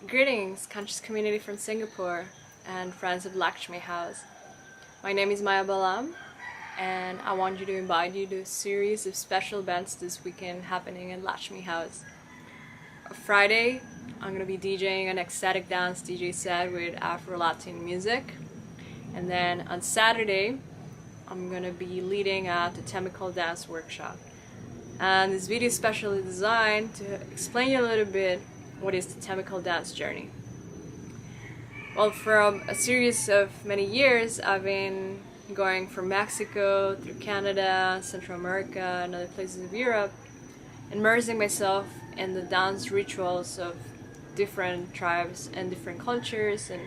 Greetings, conscious community from Singapore and friends of Lakshmi house. My name is Maya Balam and I want to invite you to a series of special events this weekend happening in Lakshmi house. On Friday, I'm going to be DJing an ecstatic dance DJ set with Afro-Latin music. And then on Saturday, I'm going to be leading a Totemical dance workshop. And this video is specially designed to explain you a little bit what is the Totemical dance journey. Well, from a series of many years, I've been going from Mexico through Canada, Central America, and other places of Europe, immersing myself in the dance rituals of different tribes and different cultures and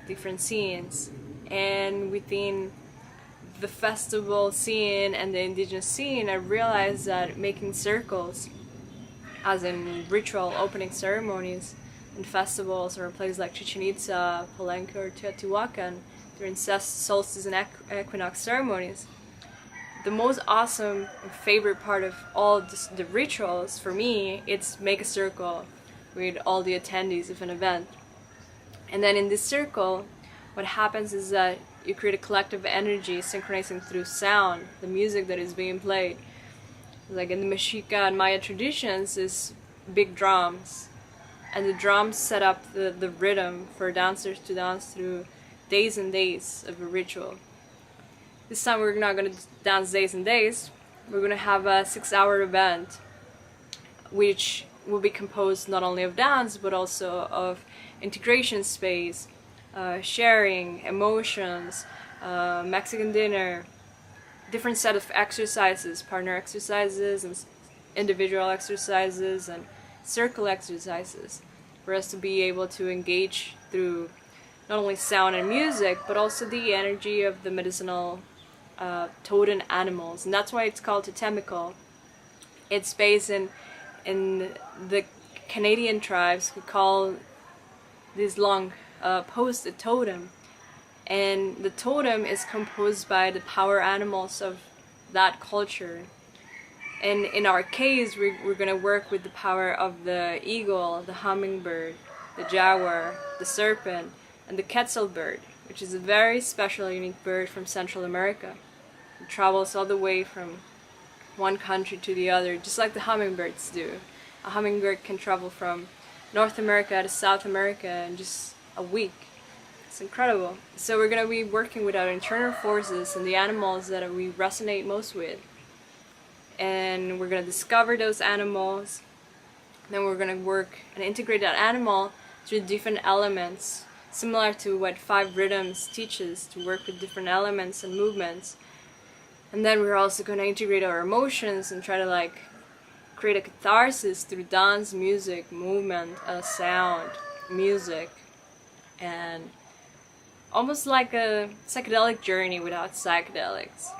different scenes. And within the festival scene and the indigenous scene, I realized that making circles, as in ritual opening ceremonies in festivals or places like Chichen Itza, Palenque, or Teotihuacan during solstice and equinox ceremonies, the most awesome and favorite part of all the rituals for me, it's make a circle with all the attendees of an event. And then in this circle, what happens is that you create a collective energy synchronizing through sound, the music that is being played. Like in the Mexica and Maya traditions is big drums, and the drums set up the rhythm for dancers to dance through days and days of a ritual. This time we're not going to dance days and days, we're going to have a 6-hour event which will be composed not only of dance but also of integration space, sharing, emotions, Mexican dinner, different set of exercises, partner exercises and individual exercises and circle exercises, for us to be able to engage through not only sound and music but also the energy of the medicinal totem animals. And that's why it's called Totemical. It's based in the Canadian tribes who call this long post a totem. And the totem is composed by the power animals of that culture. And in our case, we're going to work with the power of the eagle, the hummingbird, the jaguar, the serpent, and the quetzal bird, which is a very special, unique bird from Central America. It travels all the way from one country to the other, just like the hummingbirds do. A hummingbird can travel from North America to South America in just a week. It's incredible. So we're going to be working with our internal forces and the animals that we resonate most with. And we're going to discover those animals. Then we're going to work and integrate that animal through different elements, similar to what 5 rhythms teaches, to work with different elements and movements. And then we're also going to integrate our emotions and try to create a catharsis through dance, music, movement, sound, music, and almost like a psychedelic journey without psychedelics.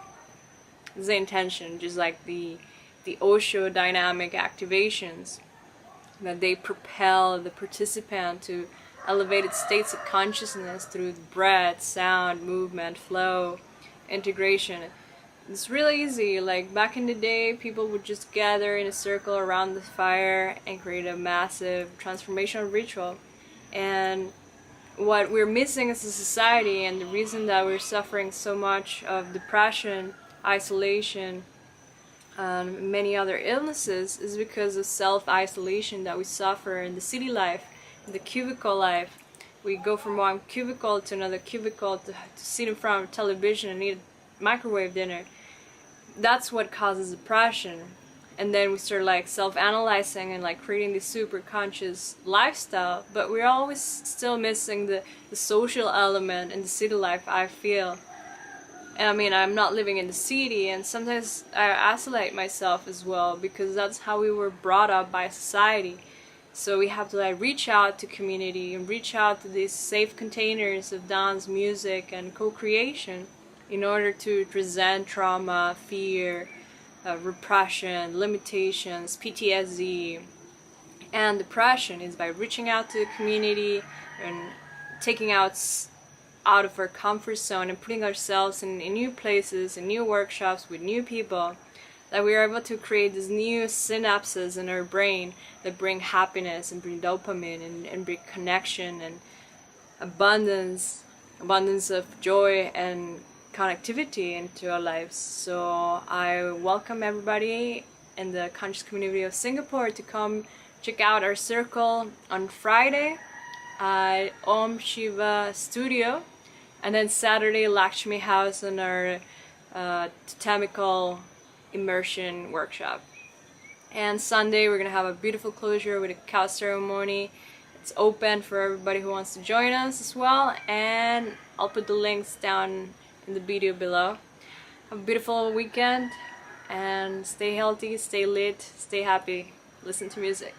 This is the intention, just like the Osho dynamic activations, that they propel the participant to elevated states of consciousness through breath, sound, movement, flow, integration. It's really easy. Like back in the day, people would just gather in a circle around the fire and create a massive transformational ritual. And what we're missing as a society, and the reason that we're suffering so much of depression, isolation, and many other illnesses, is because of self-isolation that we suffer in the city life, in the cubicle life. We go from one cubicle to another cubicle to sit in front of television and eat microwave dinner. That's what causes depression. And then we start self-analyzing and creating this super conscious lifestyle, but we're always still missing the social element in the city life, I feel. And I mean, I'm not living in the city, and sometimes I isolate myself as well, because that's how we were brought up by society. So we have to reach out to community and reach out to these safe containers of dance, music, and co-creation in order to present trauma, fear, repression, limitations, PTSD, and depression, is by reaching out to the community and taking out of our comfort zone and putting ourselves in new places, in new workshops with new people that we are able to create these new synapses in our brain that bring happiness and bring dopamine and bring connection and abundance of joy and connectivity into our lives. So I welcome everybody in the conscious community of Singapore to come check out our circle on Friday at Om Shiva Studio, and then Saturday Lakshmi House in our Totemical immersion workshop. And Sunday we're gonna have a beautiful closure with a cacao ceremony. It's open for everybody who wants to join us as well, and I'll put the links down in the video below. Have a beautiful weekend and stay healthy, stay lit, stay happy, listen to music.